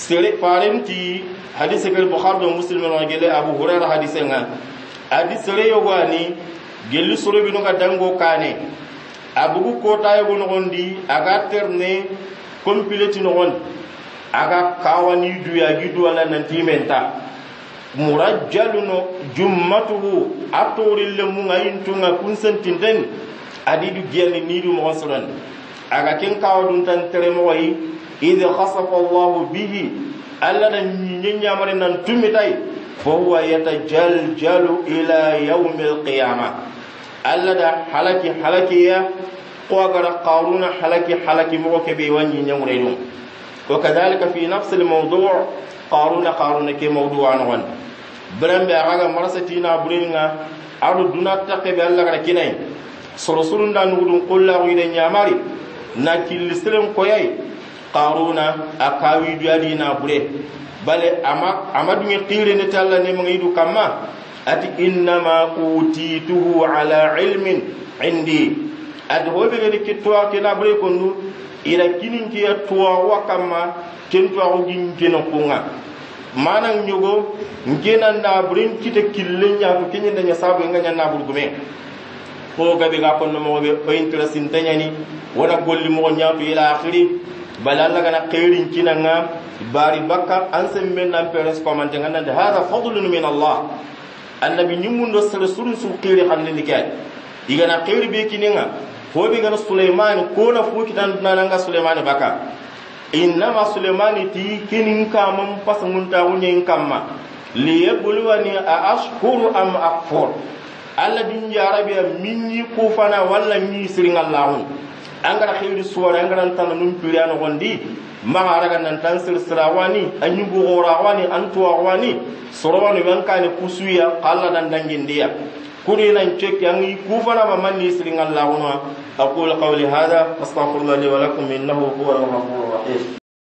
sere parenti hadith ke bukhari do muslim no gele abu hurairah hadith nga adi sere yogani gelu soro binu ga dango kane abugu kota yugo no gondi aga terne complete no gon aga kawani duya gidu wala nanti menta murajjaluno jummatuhu atorille mu ngayintunga kunsentinten adidu gelni nidu mo soron aga ken kawadun tan tere mo yi idha khasafa Allah bihi alla nan nyinya mare nan tumitay fa huwa yatajaljalu ila yawm alqiyamah alla da halaki ya qawara qaruna halaki mo ke be wanyi nyamure وكذلك في نفس الموضوع قارون كي موضوع نغن برم بأغاق مرستينا برينغا أرو دونا تقب الله ركيني سرسولن دا نغدون قل الله ويدن ياماري ناكي لسلم قياي قارون أكاوي ديادينا بري بل أما دمي قيل نتالا نمغيدو كما أتي إنما أوتيته على علم عندي أدهو بغير كتوا كنا بري كنو ila kinin ke tuwa wakama kentuwa ugin kenan kunga manan nyugo ngenan na brin kite killenya ko kinyen da nyasabu nganya na burgume ko gabe ga konno mo be o interesting tanyani wala golli mo nyaatu ila akhiri balalla kana khairin kinanga bari bakka ansem men nan peres komante ngana de hada fadlun min Allah annabi nyumundo sere surun su khairi xanne nikay igana khairi be kininga hobi gana Sulaiman ko na fuki tan nananga Sulaiman baka innama Sulaiman ti kinin kamam pasamunta wonyen kamma li yabluwani a ashkuru am akfur alla din ya rabia minni ko fana walla ni sirin Allahun angara khiri suwara angara tan num piriano gondi ma raga nan tan sirsrawani anyu gorawani antuwani sorowani wankane kusuya qalla dan dangindiya كوني نانشك يعني كوفنا بمن يسرين الله ونوا أقول قولي هذا أستغفر الله لي ولكم إنه هو الغفور الرحيم